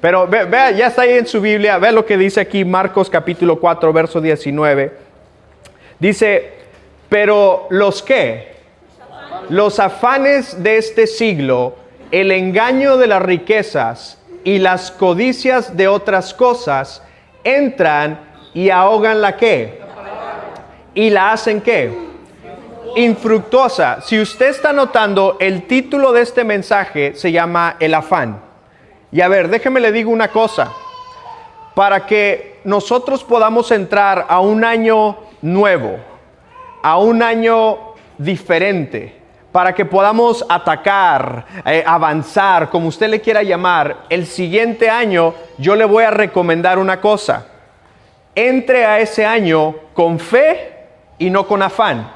Pero vea, ya está ahí en su Biblia, vea lo que dice aquí Marcos capítulo 4, verso 19. Dice, pero ¿los qué? Los afanes de este siglo, el engaño de las riquezas y las codicias de otras cosas, entran y ahogan la ¿qué? Y la hacen ¿qué? Infructuosa. Si usted está notando, el título de este mensaje se llama El afán. Y a ver, déjeme le digo una cosa. Para que nosotros podamos entrar a un año nuevo, a un año diferente, para que podamos atacar, avanzar, como usted le quiera llamar, el siguiente año, yo le voy a recomendar una cosa. Entre a ese año con fe y no con afán.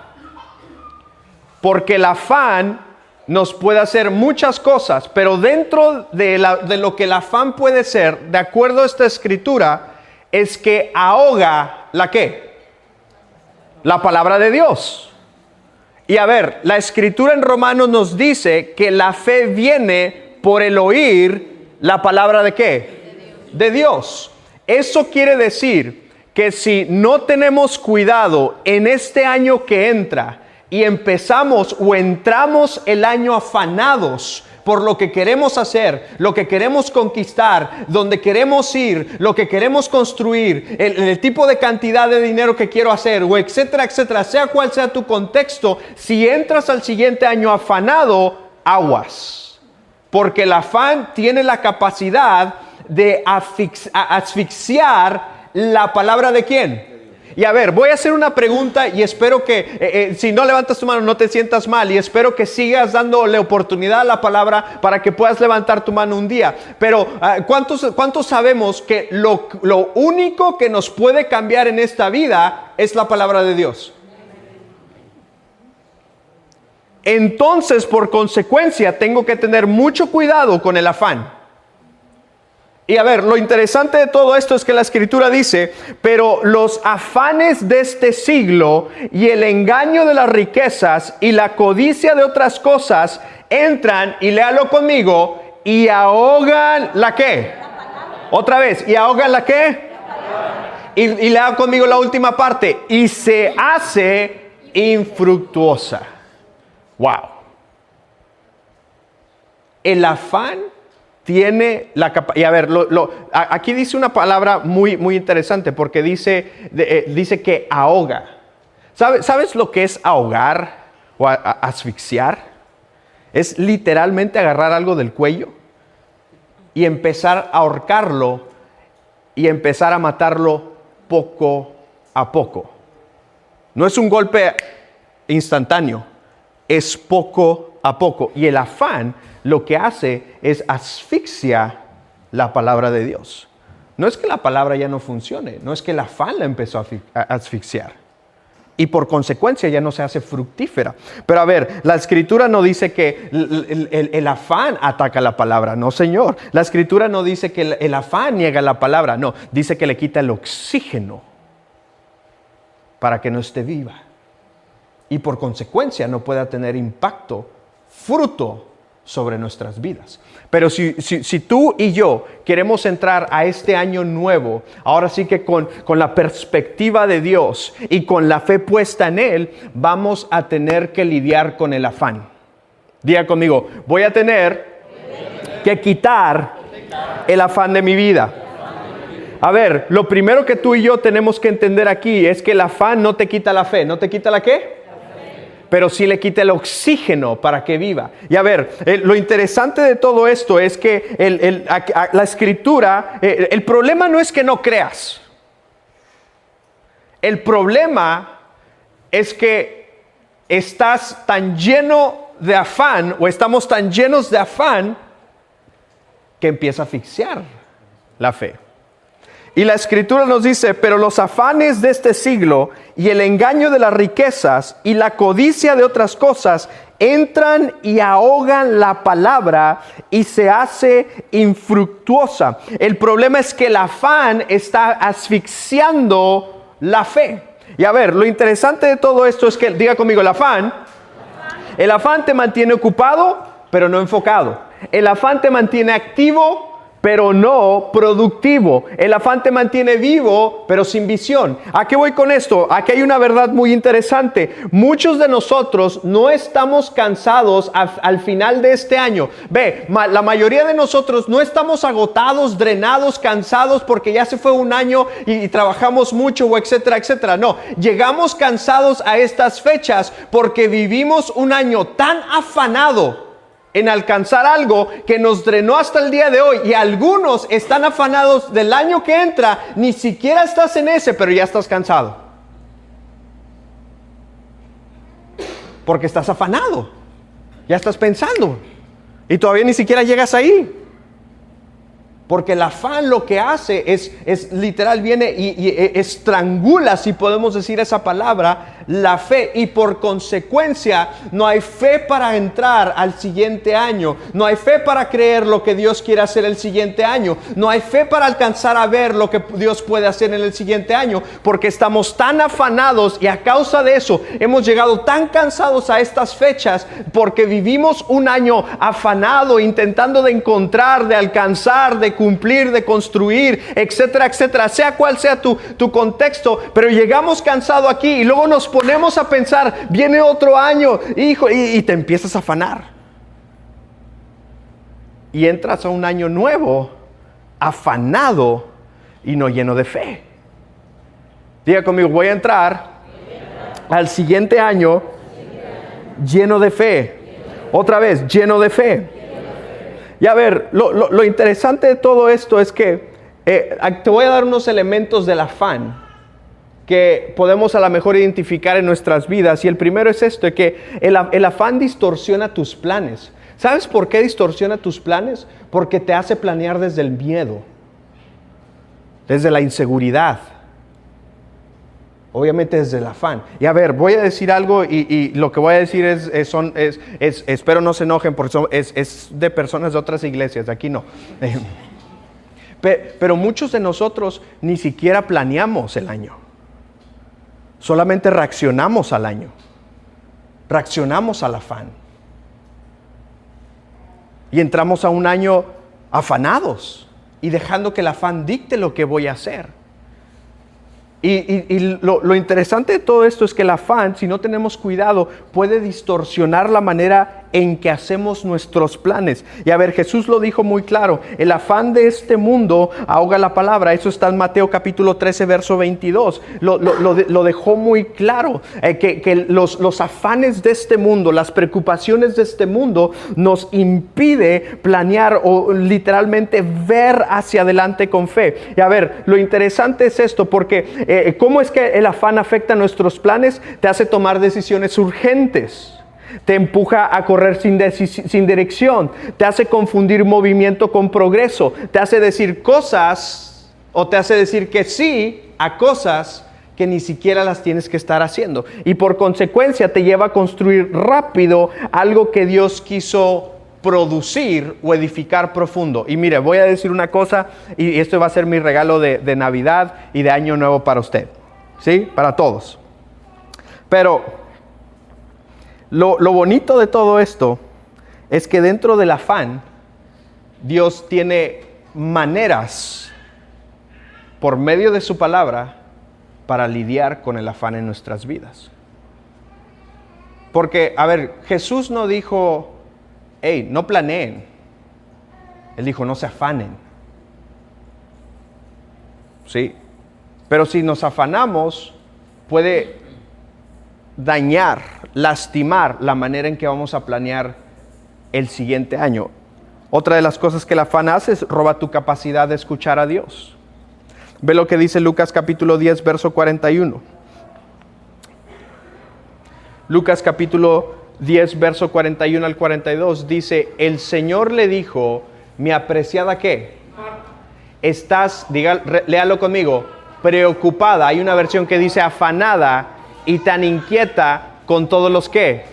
Porque el afán nos puede hacer muchas cosas, pero dentro de lo que el afán puede ser, de acuerdo a esta escritura, es que ahoga ¿la qué? La palabra de Dios. Y a ver, la escritura en Romanos nos dice que la fe viene por el oír la palabra ¿de qué? De Dios. Eso quiere decir que si no tenemos cuidado en este año que entra y empezamos o entramos el año afanados por lo que queremos hacer, lo que queremos conquistar, donde queremos ir, lo que queremos construir, el tipo de cantidad de dinero que quiero hacer, o etcétera, etcétera, sea cual sea tu contexto, si entras al siguiente año afanado, aguas. Porque el afán tiene la capacidad de asfixiar la palabra de ¿quién? Y a ver, voy a hacer una pregunta y espero que, si no levantas tu mano, no te sientas mal. Y espero que sigas dándole oportunidad a la palabra para que puedas levantar tu mano un día. Pero, ¿cuántos sabemos que lo único que nos puede cambiar en esta vida es la palabra de Dios? Entonces, por consecuencia, tengo que tener mucho cuidado con el afán. Y a ver, lo interesante de todo esto es que la escritura dice, pero los afanes de este siglo y el engaño de las riquezas y la codicia de otras cosas entran, y léalo conmigo, y ahogan ¿la qué? Otra vez, y ahogan ¿la qué? Y lea conmigo la última parte, y se hace infructuosa. Wow. El afán tiene la capacidad. Y a ver, aquí dice una palabra muy, muy interesante, porque dice que ahoga. ¿Sabes lo que es ahogar o asfixiar? Es literalmente agarrar algo del cuello y empezar a ahorcarlo y empezar a matarlo poco a poco. No es un golpe instantáneo, es poco a poco. Y el afán lo que hace es asfixia la palabra de Dios. No es que la palabra ya no funcione, no es que el afán la empezó a asfixiar. Y por consecuencia ya no se hace fructífera. Pero a ver, la escritura no dice que el afán ataca la palabra. No, señor. La escritura no dice que el afán niega la palabra. No, dice que le quita el oxígeno para que no esté viva. Y por consecuencia no pueda tener impacto, fruto sobre nuestras vidas. Pero si tú y yo queremos entrar a este año nuevo, ahora sí que con la perspectiva de Dios y con la fe puesta en Él, vamos a tener que lidiar con el afán. Diga conmigo, voy a tener que quitar el afán de mi vida. A ver, lo primero que tú y yo tenemos que entender aquí es que el afán no te quita la fe. ¿No te quita la qué? Pero sí le quita el oxígeno para que viva. Y a ver, lo interesante de todo esto es que la escritura, el problema no es que no creas. El problema es que estás tan lleno de afán, o estamos tan llenos de afán, que empieza a asfixiar la fe. Y la escritura nos dice, pero los afanes de este siglo y el engaño de las riquezas y la codicia de otras cosas entran y ahogan la palabra y se hace infructuosa. El problema es que el afán está asfixiando la fe. Y a ver, lo interesante de todo esto es que, diga conmigo, el afán te mantiene ocupado, pero no enfocado. El afán te mantiene activo, pero no productivo. El afán te mantiene vivo, pero sin visión. ¿A qué voy con esto? Aquí hay una verdad muy interesante. Muchos de nosotros no estamos cansados al final de este año. La mayoría de nosotros no estamos agotados, drenados, cansados porque ya se fue un año y trabajamos mucho, o etcétera, etcétera. No, llegamos cansados a estas fechas porque vivimos un año tan afanado en alcanzar algo que nos drenó hasta el día de hoy, y algunos están afanados del año que entra, ni siquiera estás en ese, pero ya estás cansado porque estás afanado, ya estás pensando y todavía ni siquiera llegas ahí. Porque el afán lo que hace es literal, viene y estrangula, si podemos decir esa palabra, la fe. Y por consecuencia, no hay fe para entrar al siguiente año. No hay fe para creer lo que Dios quiere hacer el siguiente año. No hay fe para alcanzar a ver lo que Dios puede hacer en el siguiente año. Porque estamos tan afanados, y a causa de eso hemos llegado tan cansados a estas fechas, porque vivimos un año afanado, intentando de encontrar, de alcanzar, de cumplir, de construir, etcétera, etcétera, sea cual sea tu contexto. Pero llegamos cansados aquí y luego nos ponemos a pensar, viene otro año, hijo, y te empiezas a afanar y entras a un año nuevo afanado y no lleno de fe. Diga conmigo, voy a entrar al siguiente año lleno de fe. Otra vez, lleno de fe. Y a ver, lo interesante de todo esto es que te voy a dar unos elementos del afán que podemos a lo mejor identificar en nuestras vidas. Y el primero es esto, que el afán distorsiona tus planes. ¿Sabes por qué distorsiona tus planes? Porque te hace planear desde el miedo, desde la inseguridad. Obviamente desde el afán. Y a ver, voy a decir algo y lo que voy a decir espero no se enojen porque es de personas de otras iglesias, aquí no. Pero muchos de nosotros ni siquiera planeamos el año. Solamente reaccionamos al año. Reaccionamos al afán. Y entramos a un año afanados y dejando que el afán dicte lo que voy a hacer. Y lo interesante de todo esto es que el afán, si no tenemos cuidado, puede distorsionar la manera en que hacemos nuestros planes. Y a ver, Jesús lo dijo muy claro, el afán de este mundo ahoga la palabra. Eso está en Mateo capítulo 13, verso 22. Lo dejó muy claro, que los afanes de este mundo, las preocupaciones de este mundo nos impide planear o literalmente ver hacia adelante con fe. Y a ver, lo interesante es esto, porque ¿cómo es que el afán afecta nuestros planes? Te hace tomar decisiones urgentes. Te empuja a correr sin dirección, te hace confundir movimiento con progreso, te hace decir cosas o te hace decir que sí a cosas que ni siquiera las tienes que estar haciendo. Y por consecuencia te lleva a construir rápido algo que Dios quiso producir o edificar profundo. Y mire, voy a decir una cosa, y esto va a ser mi regalo de Navidad y de Año Nuevo para usted, ¿sí? Para todos. Pero lo bonito de todo esto es que dentro del afán, Dios tiene maneras por medio de su palabra para lidiar con el afán en nuestras vidas. Porque, a ver, Jesús no dijo, hey, no planeen. Él dijo, no se afanen. Sí, pero si nos afanamos, puede dañar, lastimar la manera en que vamos a planear el siguiente año. Otra de las cosas que el afán hace es roba tu capacidad de escuchar a Dios. Ve lo que dice Lucas capítulo 10, verso 41. Lucas capítulo 10, verso 41 al 42 dice, el Señor le dijo, mi apreciada ¿qué? Estás, léalo conmigo, preocupada. Hay una versión que dice afanada y tan inquieta con todos los ¿qué?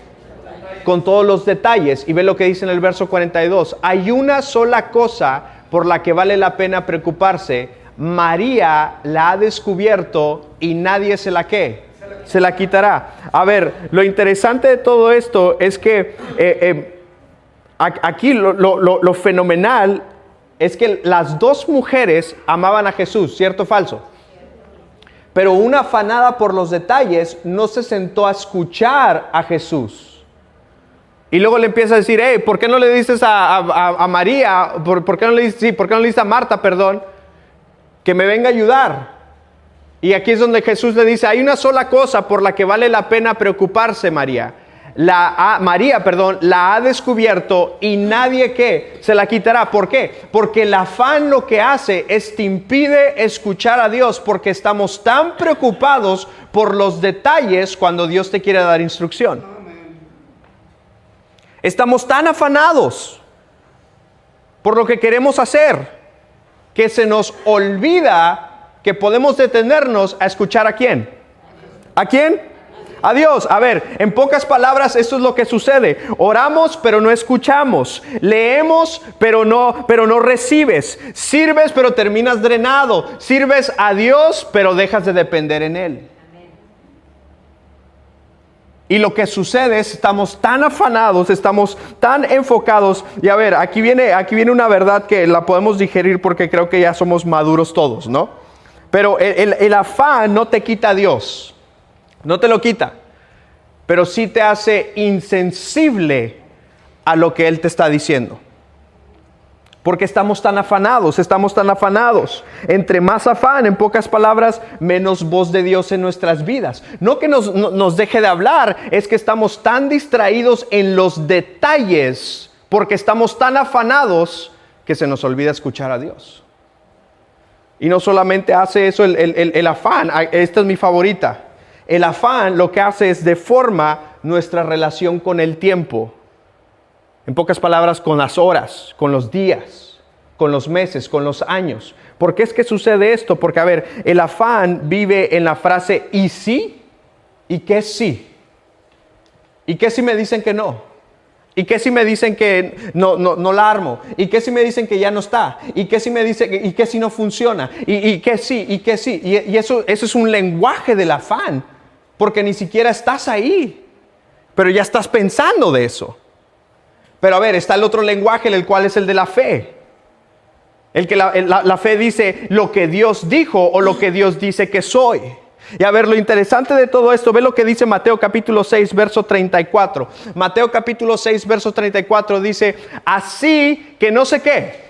Con todos los detalles. Y ve lo que dice en el verso 42. Hay una sola cosa por la que vale la pena preocuparse. María la ha descubierto y nadie se la ¿qué? Se la quitará. A ver, lo interesante de todo esto es que aquí lo fenomenal es que las dos mujeres amaban a Jesús, ¿cierto o falso? Pero una afanada por los detalles no se sentó a escuchar a Jesús. Y luego le empieza a decir, hey, ¿por qué no le dices a María, por qué no le dices a Marta, perdón, que me venga a ayudar? Y aquí es donde Jesús le dice, hay una sola cosa por la que vale la pena preocuparse, María. María la ha descubierto y nadie ¿qué? Se la quitará. ¿Por qué? Porque el afán lo que hace es te impide escuchar a Dios, porque estamos tan preocupados por los detalles cuando Dios te quiere dar instrucción. Estamos tan afanados por lo que queremos hacer que se nos olvida que podemos detenernos a escuchar ¿a quién? ¿A quién? A Dios. A ver, en pocas palabras, esto es lo que sucede. Oramos, pero no escuchamos. Leemos, pero no recibes. Sirves, pero terminas drenado. Sirves a Dios, pero dejas de depender en Él. Y lo que sucede es, estamos tan afanados, estamos tan enfocados. Y a ver, aquí viene una verdad que la podemos digerir porque creo que ya somos maduros todos, ¿no? Pero el afán no te quita a Dios. No te lo quita, pero sí te hace insensible a lo que Él te está diciendo. Porque estamos tan afanados. Entre más afán, en pocas palabras, menos voz de Dios en nuestras vidas. No que nos deje de hablar, es que estamos tan distraídos en los detalles, porque estamos tan afanados que se nos olvida escuchar a Dios. Y no solamente hace eso el afán, esta es mi favorita. El afán lo que hace es deforma nuestra relación con el tiempo. En pocas palabras, con las horas, con los días, con los meses, con los años. ¿Por qué es que sucede esto? Porque, a ver, el afán vive en la frase ¿y sí? ¿Y qué sí? ¿Y qué si me dicen que no? ¿Y qué si me dicen que no la armo? ¿Y qué si me dicen que ya no está? ¿Y qué si me dicen y qué si no funciona? ¿Y qué sí? ¿Y qué sí? Y eso es un lenguaje del afán, porque ni siquiera estás ahí, pero ya estás pensando de eso. Pero a ver, está el otro lenguaje, el cual es el de la fe. El que la fe dice lo que Dios dijo o lo que Dios dice que soy. Y a ver, lo interesante de todo esto, ve lo que dice Mateo capítulo 6, verso 34. Mateo capítulo 6, verso 34 dice, así que no sé qué.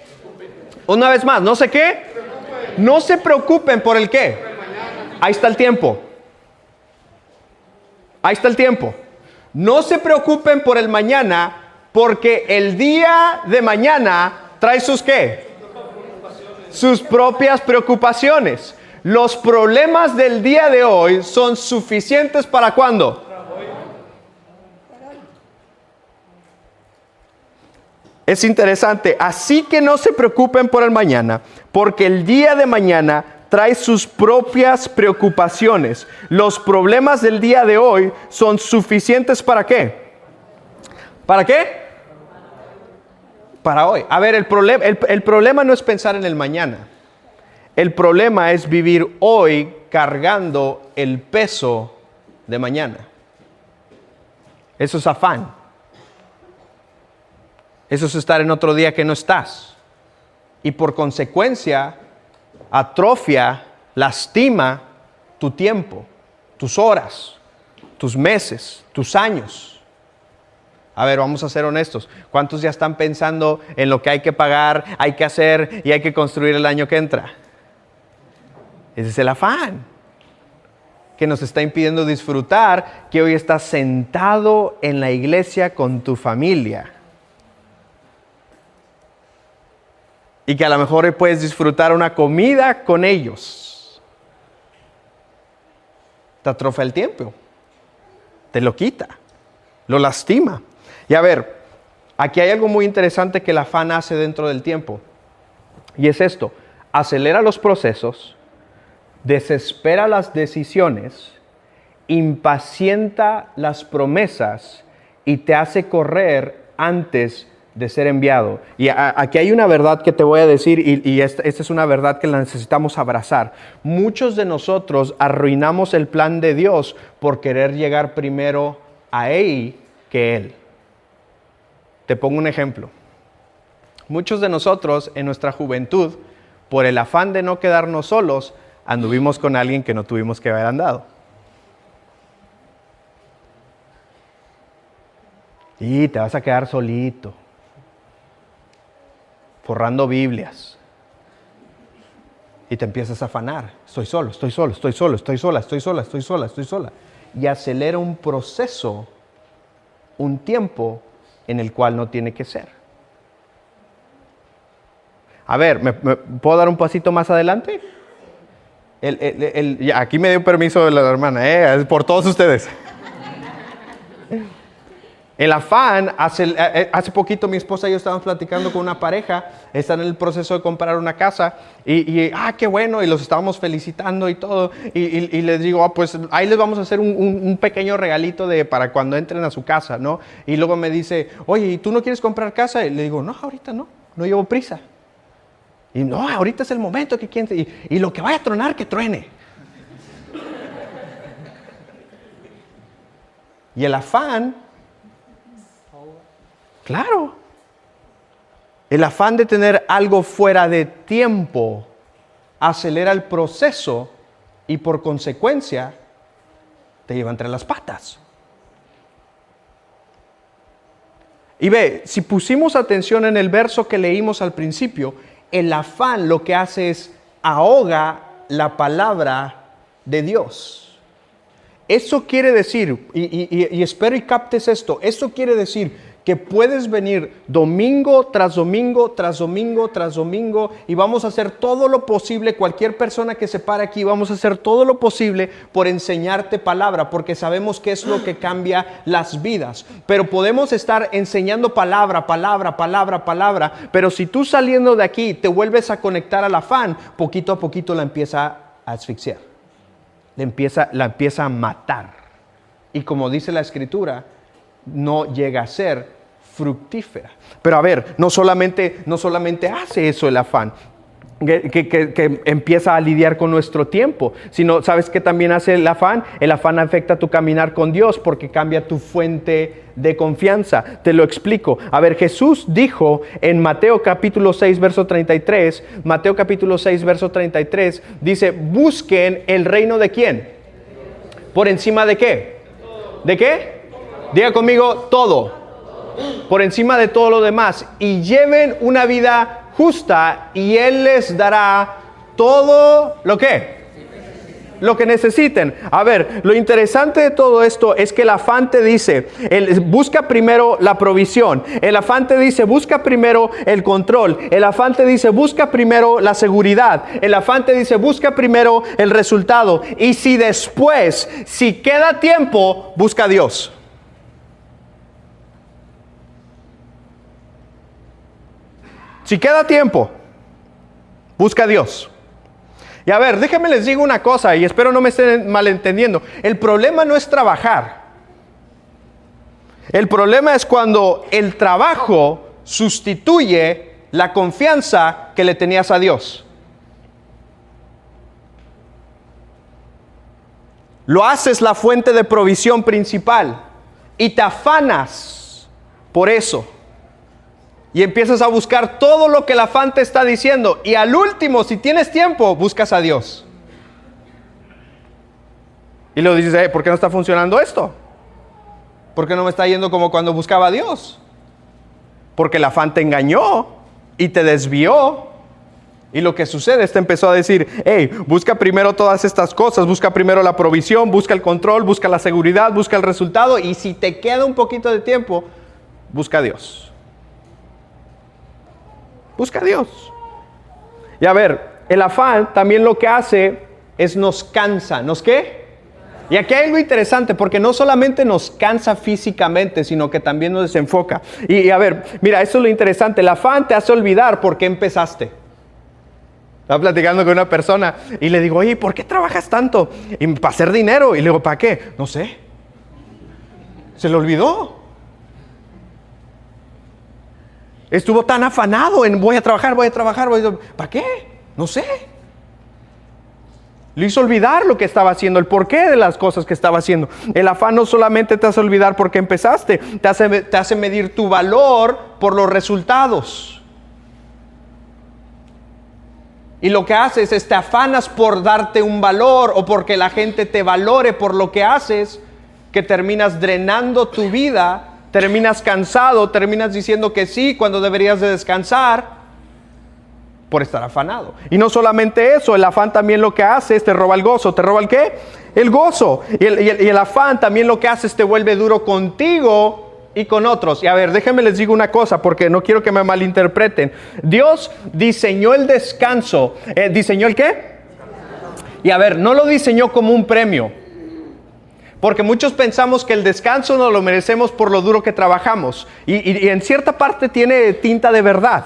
Una vez más, no sé qué. No se preocupen por el qué. Ahí está el tiempo. Ahí está el tiempo. No se preocupen por el mañana, porque el día de mañana trae sus ¿qué? Sus propias preocupaciones. Los problemas del día de hoy son suficientes para ¿cuándo? Es interesante. Así que no se preocupen por el mañana, porque el día de mañana trae sus propias preocupaciones. Los problemas del día de hoy son suficientes ¿para qué? ¿Para qué? Para hoy. A ver, el problema no es pensar en el mañana. El problema es vivir hoy cargando el peso de mañana. Eso es afán. Eso es estar en otro día que no estás. Y por consecuencia, atrofia, lastima tu tiempo, tus horas, tus meses, tus años. A ver, vamos a ser honestos. ¿Cuántos ya están pensando en lo que hay que pagar, hay que hacer y hay que construir el año que entra? Ese es el afán que nos está impidiendo disfrutar que hoy estás sentado en la iglesia con tu familia. Y que a lo mejor hoy puedes disfrutar una comida con ellos. Te atrofia el tiempo. Te lo quita. Lo lastima. Y a ver, aquí hay algo muy interesante que el afán hace dentro del tiempo. Y es esto. Acelera los procesos. Desespera las decisiones, impacienta las promesas y te hace correr antes de ser enviado. Y aquí hay una verdad que te voy a decir y esta es una verdad que la necesitamos abrazar. Muchos de nosotros arruinamos el plan de Dios por querer llegar primero a Él que Él. Te pongo un ejemplo. Muchos de nosotros en nuestra juventud, por el afán de no quedarnos solos, anduvimos con alguien que no tuvimos que haber andado. Y te vas a quedar solito, forrando Biblias. Y te empiezas a afanar. Estoy solo, estoy solo, estoy solo, estoy sola, estoy sola, estoy sola, estoy sola. Y acelera un proceso, un tiempo en el cual no tiene que ser. A ver, ¿me puedo dar un pasito más adelante? Ya, aquí me dio permiso de la hermana, es por todos ustedes. El afán, hace poquito mi esposa y yo estábamos platicando con una pareja, están en el proceso de comprar una casa y qué bueno, y los estábamos felicitando y todo, y les digo, pues ahí les vamos a hacer un pequeño regalito para cuando entren a su casa, ¿no? Y luego me dice, oye, ¿y tú no quieres comprar casa? Y le digo, no, ahorita no llevo prisa. Y no, ahorita es el momento que quieren, y lo que vaya a tronar, que truene. Y el afán, claro, el afán de tener algo fuera de tiempo acelera el proceso y por consecuencia te lleva entre las patas. Y ve, si pusimos atención en el verso que leímos al principio, el afán lo que hace es ahoga la palabra de Dios. Eso quiere decir, y espero y captes esto, eso quiere decir que puedes venir domingo tras domingo, tras domingo, tras domingo, y vamos a hacer todo lo posible, cualquier persona que se pare aquí, vamos a hacer todo lo posible por enseñarte palabra, porque sabemos que es lo que cambia las vidas. Pero podemos estar enseñando palabra, pero si tú saliendo de aquí te vuelves a conectar al afán, poquito a poquito la empieza a asfixiar, la empieza a matar. Y como dice la Escritura, no llega a ser fructífera. Pero a ver, no solamente hace eso el afán, que empieza a lidiar con nuestro tiempo, sino, ¿sabes qué también hace el afán? El afán afecta tu caminar con Dios porque cambia tu fuente de confianza. Te lo explico. A ver, Jesús dijo en Mateo capítulo 6, verso 33, Mateo capítulo 6, verso 33, dice, busquen el reino de ¿quién? ¿Por encima de qué? ¿De qué? Diga conmigo, todo. Por encima de todo lo demás. Y lleven una vida justa y Él les dará todo lo que necesiten. A ver, lo interesante de todo esto es que el afán te dice, busca primero la provisión. El afán te dice, busca primero el control. El afán te dice, busca primero la seguridad. El afán te dice, busca primero el resultado. Y si después, si queda tiempo, busca a Dios. Si queda tiempo, busca a Dios. Y a ver, déjenme les digo una cosa y espero no me estén malentendiendo. El problema no es trabajar. El problema es cuando el trabajo sustituye la confianza que le tenías a Dios. Lo haces la fuente de provisión principal y te afanas por eso. Y empiezas a buscar todo lo que el afán te está diciendo. Y al último, si tienes tiempo, buscas a Dios. Y luego dices, ¿por qué no está funcionando esto? ¿Por qué no me está yendo como cuando buscaba a Dios? Porque el afán te engañó y te desvió. Y lo que sucede es que empezó a decir, busca primero todas estas cosas. Busca primero la provisión, busca el control, busca la seguridad, busca el resultado. Y si te queda un poquito de tiempo, busca a Dios. Busca a Dios. Y a ver, el afán también lo que hace es nos cansa. ¿Nos qué? Y aquí hay algo interesante porque no solamente nos cansa físicamente, sino que también nos desenfoca. Y a ver, mira, eso es lo interesante. El afán te hace olvidar por qué empezaste. Estaba platicando con una persona y le digo, oye, ¿por qué trabajas tanto? Y para hacer dinero. Y le digo, ¿para qué? No sé. Se le olvidó. Estuvo tan afanado en voy a trabajar. ¿Para qué? No sé. Le hizo olvidar lo que estaba haciendo, el porqué de las cosas que estaba haciendo. El afán no solamente te hace olvidar por qué empezaste, te hace medir tu valor por los resultados. Y lo que haces es te afanas por darte un valor o porque la gente te valore por lo que haces, que terminas drenando tu vida, terminas cansado, terminas diciendo que sí cuando deberías de descansar por estar afanado. Y no solamente eso, el afán también lo que hace es te roba el gozo. ¿Te roba el qué? El gozo. Y el afán también lo que hace es te vuelve duro contigo y con otros. Y a ver, déjenme les digo una cosa porque no quiero que me malinterpreten. Dios diseñó el descanso. ¿Diseñó el qué? Y a ver, no lo diseñó como un premio. Porque muchos pensamos que el descanso nos lo merecemos por lo duro que trabajamos. Y en cierta parte tiene tinta de verdad.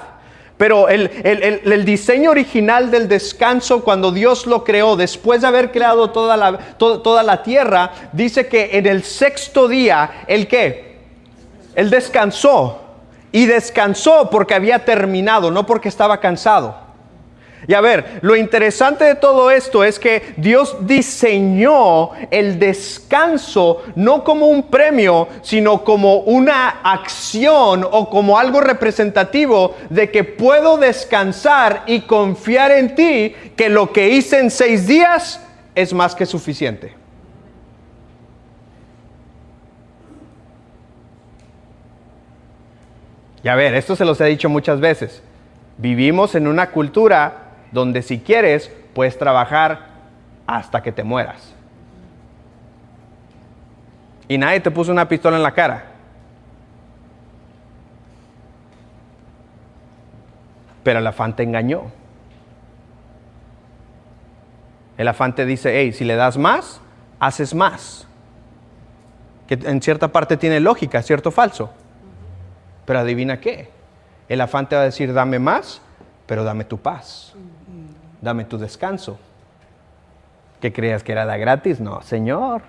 Pero el diseño original del descanso, cuando Dios lo creó, después de haber creado toda la tierra, dice que en el sexto día, ¿el qué? Él descansó. Y descansó porque había terminado, no porque estaba cansado. Y a ver, lo interesante de todo esto es que Dios diseñó el descanso no como un premio, sino como una acción o como algo representativo de que puedo descansar y confiar en ti, que lo que hice en 6 días es más que suficiente. Y a ver, esto se los he dicho muchas veces. Vivimos en una cultura donde si quieres, puedes trabajar hasta que te mueras. Y nadie te puso una pistola en la cara. Pero el afán te engañó. El afán te dice, hey, si le das más, haces más. Que en cierta parte tiene lógica, ¿cierto o falso? Pero adivina qué. El afán te va a decir, dame más, pero dame tu paz. Dame tu descanso. ¿Qué creías que era de gratis? No, Señor.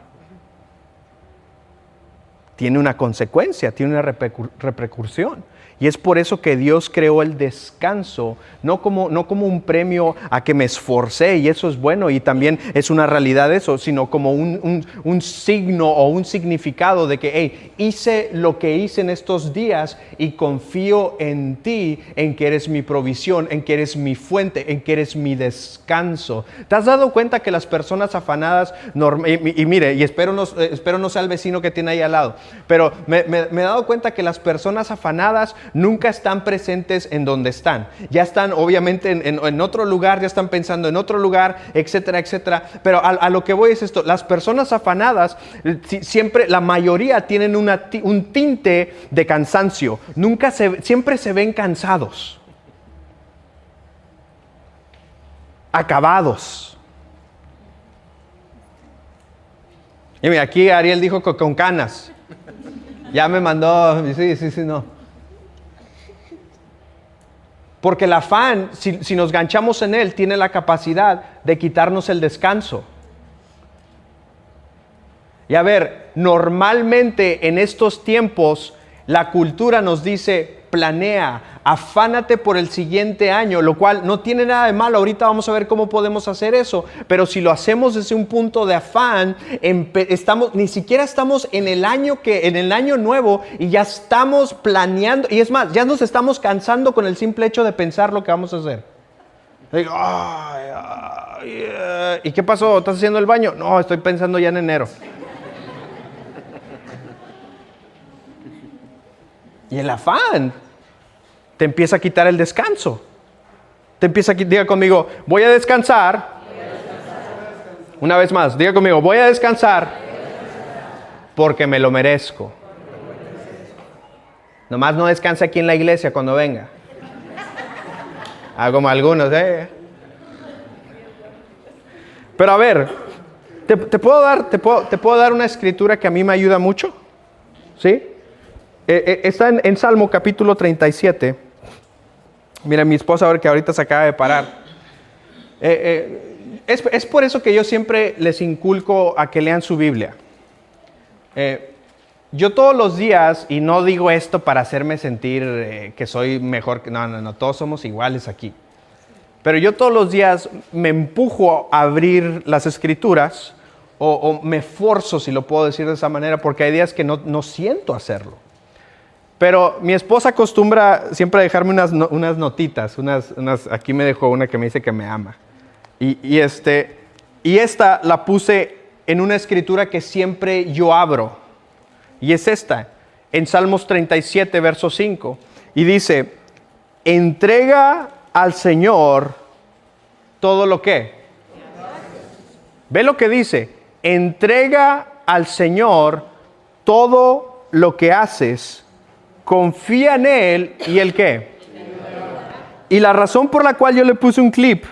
Tiene una consecuencia, tiene una repercusión. Y es por eso que Dios creó el descanso, no como un premio a que me esforcé, y eso es bueno, y también es una realidad eso, sino como un signo o un significado de que, hey, hice lo que hice en estos días y confío en ti, en que eres mi provisión, en que eres mi fuente, en que eres mi descanso. ¿Te has dado cuenta que las personas afanadas, y mire, y espero no sea el vecino que tiene ahí al lado, pero me he dado cuenta que las personas afanadas nunca están presentes en donde están. Ya están obviamente en otro lugar, ya están pensando en otro lugar, etcétera, etcétera. Pero a lo que voy es esto. Las personas afanadas, siempre, la mayoría tienen un tinte de cansancio. Siempre se ven cansados. Acabados. Y mira, aquí Ariel dijo que con canas. Ya me mandó, sí, no. Porque el afán, si nos ganchamos en él, tiene la capacidad de quitarnos el descanso. Y a ver, normalmente en estos tiempos, la cultura nos dice, planea, afánate por el siguiente año, lo cual no tiene nada de malo. Ahorita vamos a ver cómo podemos hacer eso. Pero si lo hacemos desde un punto de afán, ni siquiera estamos en el año nuevo y ya estamos planeando. Y es más, ya nos estamos cansando con el simple hecho de pensar lo que vamos a hacer. Digo, ¿y qué pasó? ¿Estás haciendo el baño? No, estoy pensando ya en enero. Y el afán te empieza a quitar el descanso. Diga conmigo, voy a descansar. Una vez más, diga conmigo, voy a descansar porque me lo merezco. Nomás no descansa aquí en la iglesia cuando venga. Como algunos, Pero a ver, ¿te puedo dar una escritura que a mí me ayuda mucho? ¿Sí? Está en Salmo capítulo 37. Mira, mi esposa, a ver, que ahorita se acaba de parar. Es por eso que yo siempre les inculco a que lean su Biblia. Yo todos los días, y no digo esto para hacerme sentir que soy mejor, no, todos somos iguales aquí. Pero yo todos los días me empujo a abrir las escrituras o me esfuerzo, si lo puedo decir de esa manera, porque hay días que no siento hacerlo. Pero mi esposa acostumbra siempre a dejarme unas notitas, aquí me dejó una que me dice que me ama. Y esta la puse en una escritura que siempre yo abro. Y es esta, en Salmos 37, verso 5. Y dice, entrega al Señor todo lo que. Ve lo que dice, entrega al Señor todo lo que haces, confía en Él y ¿el qué? Y la razón por la cual yo le puse un clip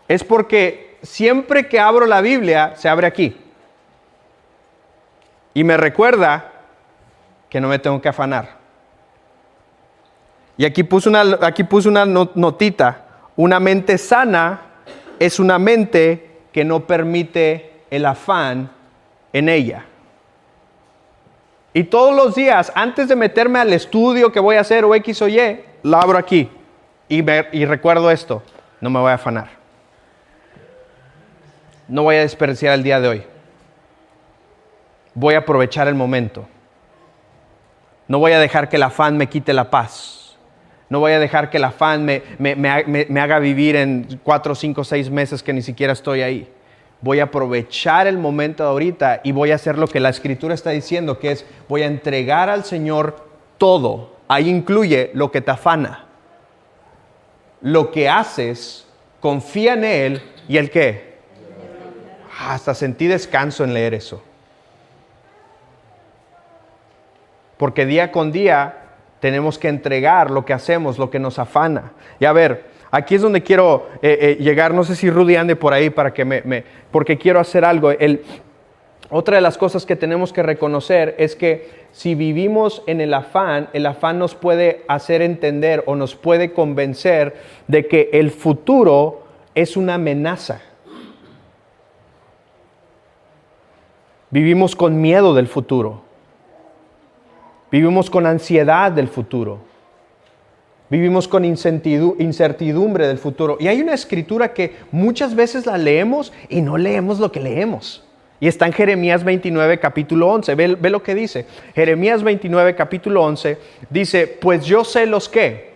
es porque siempre que abro la Biblia, se abre aquí. Y me recuerda que no me tengo que afanar. Y aquí puse una notita. Una mente sana es una mente que no permite el afán en ella. Y todos los días, antes de meterme al estudio que voy a hacer o X o Y, la abro aquí. Y recuerdo esto, no me voy a afanar. No voy a desperdiciar el día de hoy. Voy a aprovechar el momento. No voy a dejar que el afán me quite la paz. No voy a dejar que el afán me haga vivir en 4, 5, 6 meses que ni siquiera estoy ahí. Voy a aprovechar el momento de ahorita y voy a hacer lo que la Escritura está diciendo, que es voy a entregar al Señor todo. Ahí incluye lo que te afana. Lo que haces, confía en Él y ¿el qué? Hasta sentí descanso en leer eso. Porque día con día tenemos que entregar lo que hacemos, lo que nos afana. Y a ver, aquí es donde quiero llegar. No sé si Rudy ande por ahí para que porque quiero hacer algo. Otra de las cosas que tenemos que reconocer es que si vivimos en el afán nos puede hacer entender o nos puede convencer de que el futuro es una amenaza. Vivimos con miedo del futuro. Vivimos con ansiedad del futuro. Vivimos con incertidumbre del futuro. Y hay una escritura que muchas veces la leemos y no leemos lo que leemos. Y está en Jeremías 29, capítulo 11. Ve lo que dice. Jeremías 29, capítulo 11, dice, pues yo sé los qué.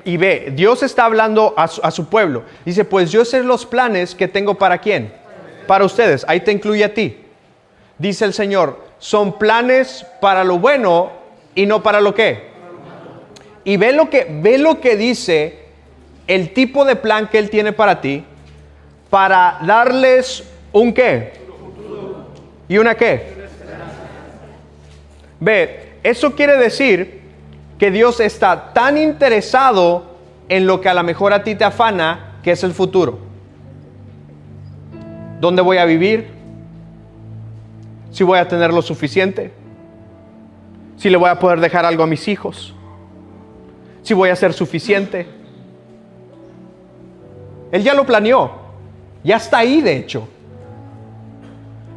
Y ve, Dios está hablando a su pueblo. Dice, pues yo sé los planes que tengo para ¿quién? Para ustedes. Ahí te incluye a ti. Dice el Señor, son planes para lo bueno y no para lo qué. Y ve lo que dice el tipo de plan que Él tiene para ti, para darles un qué y una qué. Ve, eso quiere decir que Dios está tan interesado en lo que a lo mejor a ti te afana, que es el futuro. ¿Dónde voy a vivir? Si voy a tener lo suficiente, si le voy a poder dejar algo a mis hijos, si voy a ser suficiente. Él ya lo planeó, ya está ahí de hecho.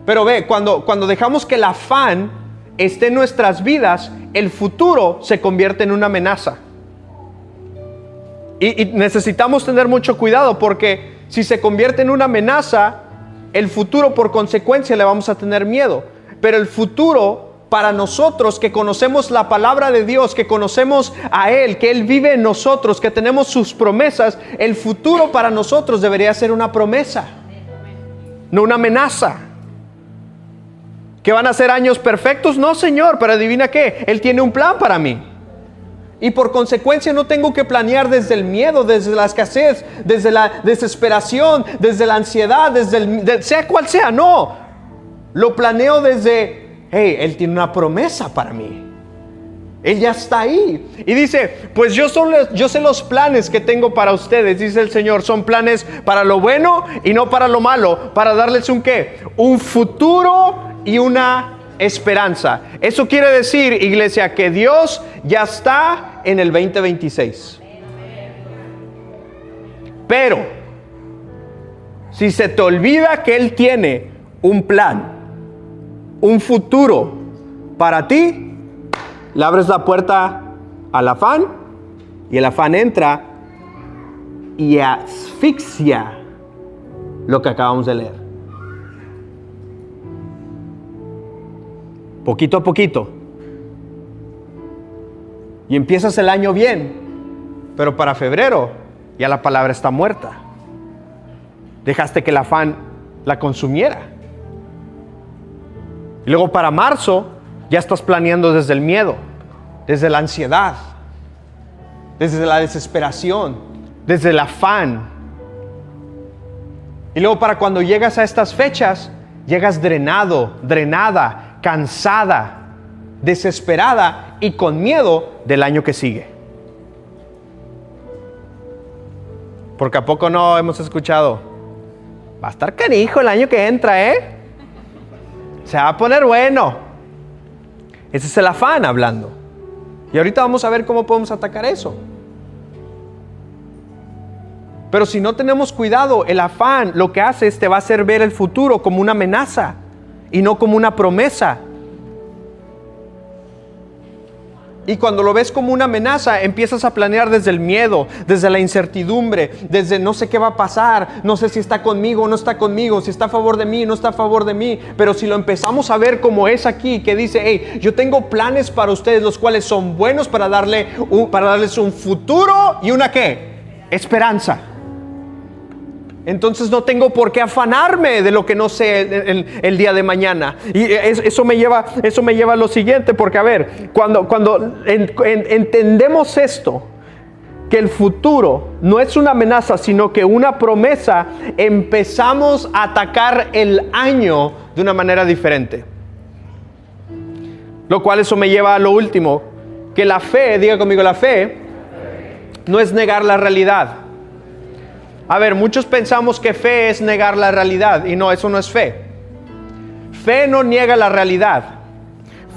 Pero ve, cuando dejamos que el afán esté en nuestras vidas, el futuro se convierte en una amenaza. Y necesitamos tener mucho cuidado, porque si se convierte en una amenaza, el futuro por consecuencia le vamos a tener miedo. Pero el futuro para nosotros que conocemos la palabra de Dios, que conocemos a Él, que Él vive en nosotros, que tenemos sus promesas, el futuro para nosotros debería ser una promesa, no una amenaza. ¿Que van a ser años perfectos? No, Señor, pero adivina qué, Él tiene un plan para mí. Y por consecuencia no tengo que planear desde el miedo, desde la escasez, desde la desesperación, desde la ansiedad, sea cual sea. No, lo planeo desde, hey, Él tiene una promesa para mí. Él ya está ahí. Y dice, pues yo sé los planes que tengo para ustedes, dice el Señor. Son planes para lo bueno y no para lo malo, para darles un ¿qué? Un futuro y una esperanza. Eso quiere decir, iglesia, que Dios ya está en el 2026. Pero si se te olvida que Él tiene un plan, un futuro para ti, le abres la puerta al afán y el afán entra y asfixia lo que acabamos de leer. Poquito a poquito y empiezas el año bien, pero para febrero ya la palabra está muerta. Dejaste que el afán la consumiera. Y luego para marzo ya estás planeando desde el miedo, desde la ansiedad, desde la desesperación, desde el afán. Y luego para cuando llegas a estas fechas, llegas drenado, drenada, cansada, desesperada y con miedo del año que sigue. Porque a poco no hemos escuchado, va a estar canijo el año que entra, se va a poner bueno. Ese es el afán hablando. Y ahorita vamos a ver cómo podemos atacar eso. Pero si no tenemos cuidado, el afán lo que hace es te va a hacer ver el futuro como una amenaza y no como una promesa. Y cuando lo ves como una amenaza, empiezas a planear desde el miedo, desde la incertidumbre, desde no sé qué va a pasar, no sé si está conmigo o no está conmigo, si está a favor de mí o no está a favor de mí. Pero si lo empezamos a ver como es aquí, que dice, hey, yo tengo planes para ustedes, los cuales son buenos para darles un futuro y una ¿qué? Esperanza. Entonces no tengo por qué afanarme de lo que no sé el día de mañana. Y eso me lleva a lo siguiente, porque a ver, cuando entendemos esto, que el futuro no es una amenaza, sino que una promesa, empezamos a atacar el año de una manera diferente. Lo cual eso me lleva a lo último, que la fe, diga conmigo, la fe no es negar la realidad. A ver, muchos pensamos que fe es negar la realidad, y no, eso no es fe. Fe no niega la realidad.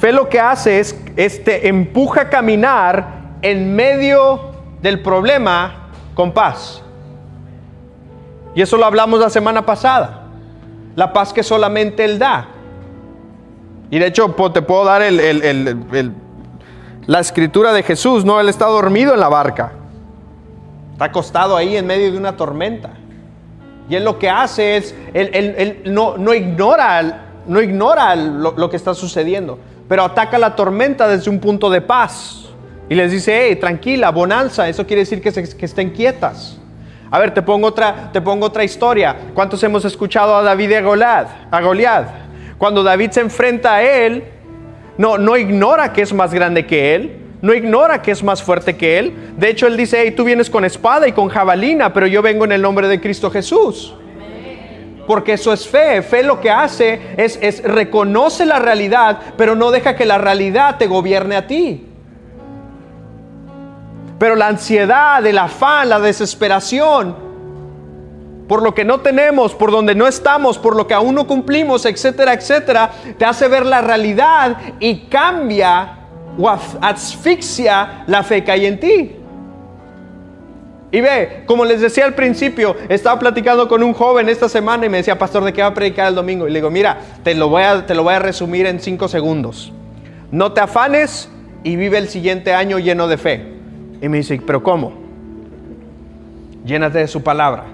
Fe lo que hace es te empuja a caminar en medio del problema con paz. Y eso lo hablamos la semana pasada. La paz que solamente Él da. Y de hecho te puedo dar la escritura de Jesús, ¿no? Él está dormido en la barca. Está acostado ahí en medio de una tormenta. Y Él lo que hace es, Él no ignora lo que está sucediendo, pero ataca la tormenta desde un punto de paz. Y les dice, hey, tranquila, bonanza. Eso quiere decir que estén quietas. A ver, te pongo otra historia. ¿Cuántos hemos escuchado a David y a Goliat? Cuando David se enfrenta a él, no ignora que es más grande que él. No ignora que es más fuerte que él. De hecho, él dice, hey, tú vienes con espada y con jabalina, pero yo vengo en el nombre de Cristo Jesús. Porque eso es fe. Fe lo que hace es reconoce la realidad, pero no deja que la realidad te gobierne a ti. Pero la ansiedad, el afán, la desesperación, por lo que no tenemos, por donde no estamos, por lo que aún no cumplimos, etcétera, etcétera, te hace ver la realidad y cambia o asfixia la fe que hay en ti. Y ve, como les decía al principio, estaba platicando con un joven esta semana y me decía, pastor, ¿de qué va a predicar el domingo? Y le digo, mira, te lo voy a resumir en 5 segundos. No te afanes y vive el siguiente año lleno de fe. Y me dice, ¿pero cómo? Llénate de su palabra,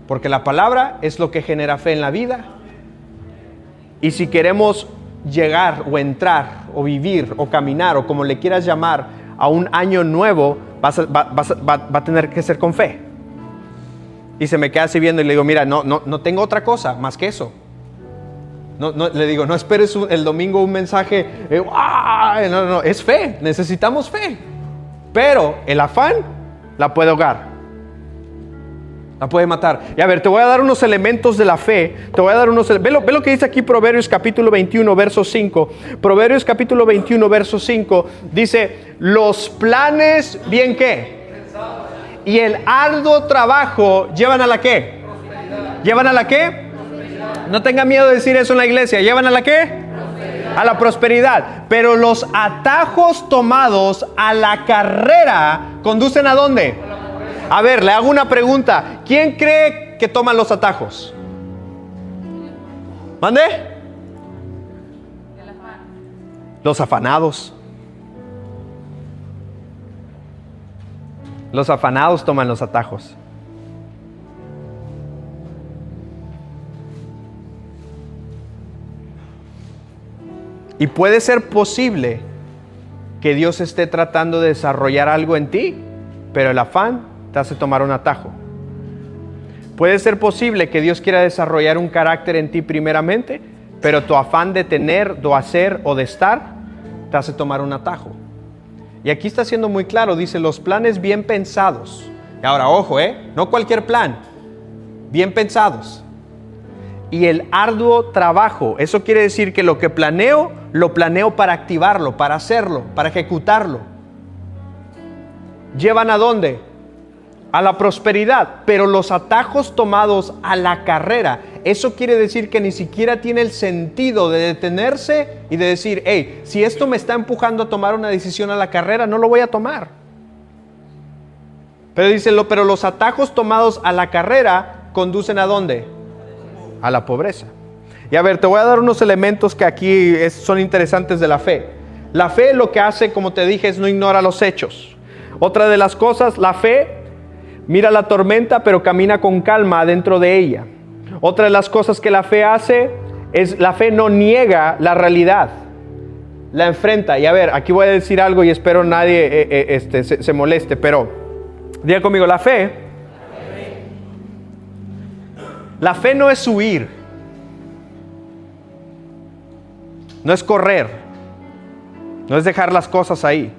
porque la palabra es lo que genera fe en la vida. Y si queremos llegar o entrar o vivir o caminar o como le quieras llamar a un año nuevo, va a tener que ser con fe. Y se me queda así viendo y le digo, mira, no tengo otra cosa más que eso. Le digo, no esperes el domingo un mensaje, no, es fe, necesitamos fe. Pero el afán la puede ahogar, la puede matar. Y a ver, te voy a dar unos elementos de la fe. Ve lo que dice aquí Proverbios capítulo 21, verso 5. Proverbios capítulo 21, verso 5. Dice, los planes, ¿bien qué? Y el arduo trabajo, ¿llevan a la qué? ¿Llevan a la qué? No tenga miedo de decir eso en la iglesia. ¿Llevan a la qué? A la prosperidad. Pero los atajos tomados a la carrera, ¿conducen a dónde? A ver, le hago una pregunta. ¿Quién cree que toman los atajos? ¿Mande? Los afanados. Los afanados toman los atajos. Y puede ser posible que Dios esté tratando de desarrollar algo en ti, pero el afán te hace tomar un atajo. Puede ser posible que Dios quiera desarrollar un carácter en ti primeramente, pero tu afán de tener, de hacer o de estar te hace tomar un atajo. Y aquí está siendo muy claro, dice, los planes bien pensados. Y ahora, ojo, no cualquier plan, bien pensados. Y el arduo trabajo, eso quiere decir que lo que planeo, lo planeo para activarlo, para hacerlo, para ejecutarlo. ¿Llevan a dónde? A la prosperidad, pero los atajos tomados a la carrera, eso quiere decir que ni siquiera tiene el sentido de detenerse y de decir, hey, si esto me está empujando a tomar una decisión a la carrera, no lo voy a tomar. Pero dice, pero los atajos tomados a la carrera conducen ¿a dónde? A la pobreza. Y a ver, te voy a dar unos elementos que aquí son interesantes de la fe. La fe lo que hace, como te dije, es no ignora los hechos. Otra de las cosas, la fe mira la tormenta, pero camina con calma dentro de ella. Otra de las cosas que la fe hace es, la fe no niega la realidad, la enfrenta. Y a ver, aquí voy a decir algo y espero nadie se moleste, pero diga conmigo, la fe no es huir, no es correr, no es dejar las cosas ahí.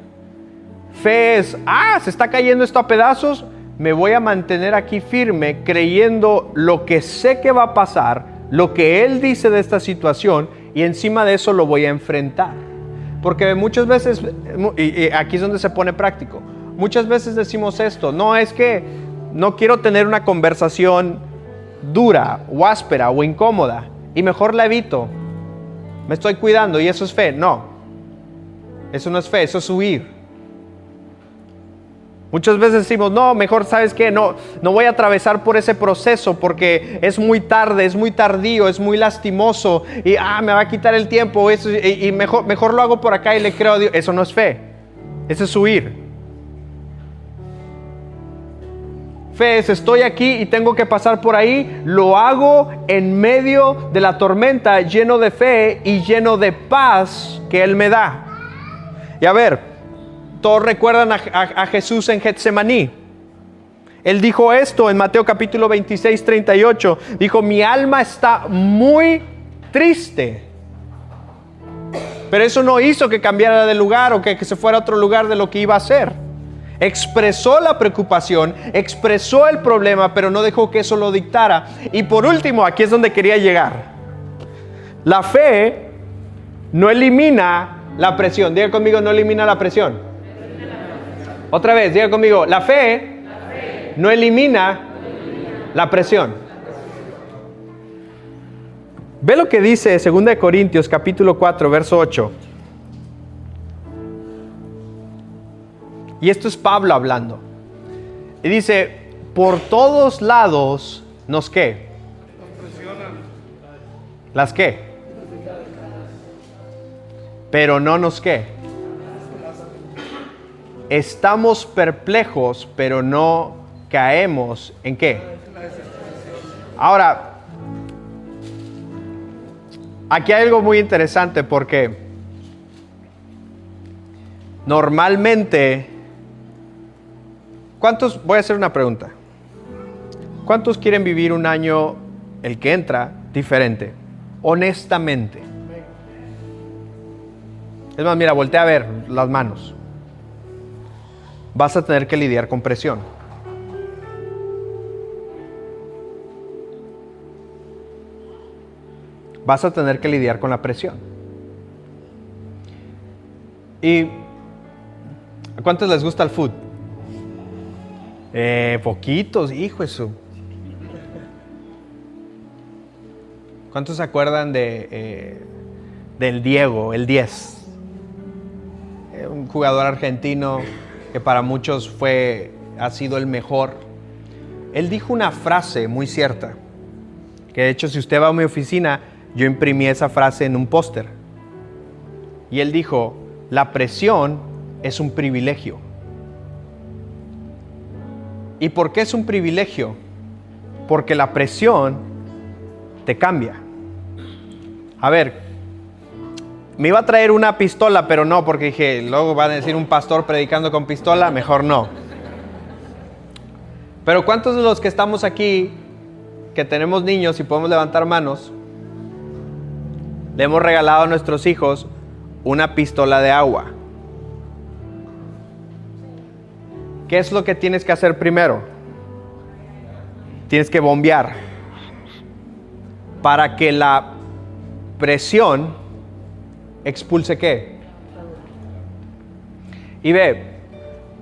Fe es, se está cayendo esto a pedazos, me voy a mantener aquí firme creyendo lo que sé que va a pasar, lo que Él dice de esta situación, y encima de eso lo voy a enfrentar. Porque muchas veces, y aquí es donde se pone práctico, muchas veces decimos esto, no, es que no quiero tener una conversación dura o áspera o incómoda y mejor la evito, me estoy cuidando y eso es fe. No, eso no es fe, eso es huir. Muchas veces decimos, no, mejor, ¿sabes qué? No voy a atravesar por ese proceso porque es muy tarde, es muy tardío, es muy lastimoso y me va a quitar el tiempo y mejor lo hago por acá y le creo a Dios. Eso no es fe, eso es huir. Fe es, estoy aquí y tengo que pasar por ahí, lo hago en medio de la tormenta, lleno de fe y lleno de paz que Él me da. Y a ver, todos recuerdan a Jesús en Getsemaní. Él dijo esto en Mateo capítulo 26, 38. Dijo, mi alma está muy triste. Pero eso no hizo que cambiara de lugar o que se fuera a otro lugar de lo que iba a hacer. Expresó la preocupación, expresó el problema, pero no dejó que eso lo dictara. Y por último, aquí es donde quería llegar. La fe no elimina la presión. Diga conmigo, no elimina la presión. Otra vez, diga conmigo, la fe no elimina la presión. Ve lo que dice 2 Corintios capítulo 4, verso 8. Y esto es Pablo hablando. Y dice, por todos lados nos ¿qué? ¿Las qué? Pero no nos ¿qué? Estamos perplejos, pero no caemos ¿en qué? Ahora, aquí hay algo muy interesante porque normalmente, voy a hacer una pregunta. ¿Cuántos quieren vivir un año, el que entra, diferente? Honestamente. Es más, mira, voltea a ver las manos. Vas a tener que lidiar con presión. Vas a tener que lidiar con la presión. ¿Y a cuántos les gusta el fútbol? Poquitos, hijo eso. ¿Cuántos se acuerdan del Diego, el 10? Un jugador argentino que para muchos ha sido el mejor. Él dijo una frase muy cierta, que de hecho si usted va a mi oficina, yo imprimí esa frase en un póster. Y él dijo, la presión es un privilegio. ¿Y por qué es un privilegio? Porque la presión te cambia. A ver, Me iba a traer una pistola, pero no, porque dije, luego van a decir un pastor predicando con pistola, mejor no. Pero ¿cuántos de los que estamos aquí, que tenemos niños y podemos levantar manos, le hemos regalado a nuestros hijos una pistola de agua? ¿Qué es lo que tienes que hacer primero? Tienes que bombear para que la presión expulse ¿qué? Y ve,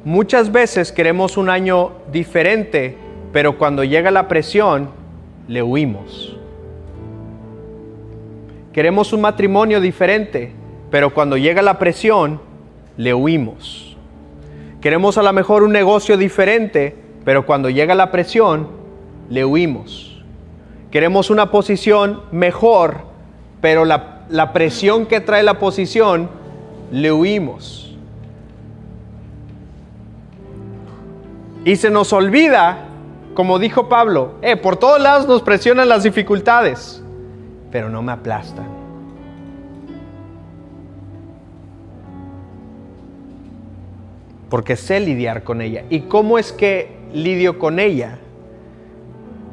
muchas veces queremos un año diferente, pero cuando llega la presión, le huimos. Queremos un matrimonio diferente, pero cuando llega la presión, le huimos. Queremos a lo mejor un negocio diferente, pero cuando llega la presión, le huimos. Queremos una posición mejor, pero la presión que trae la posición, le huimos. Y se nos olvida, como dijo Pablo, por todos lados nos presionan las dificultades, pero no me aplastan. Porque sé lidiar con ella. ¿Y cómo es que lidio con ella?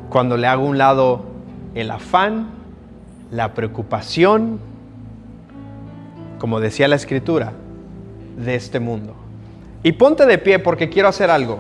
Cuando le hago a un lado el afán, la preocupación, como decía la Escritura, de este mundo. Y ponte de pie porque quiero hacer algo.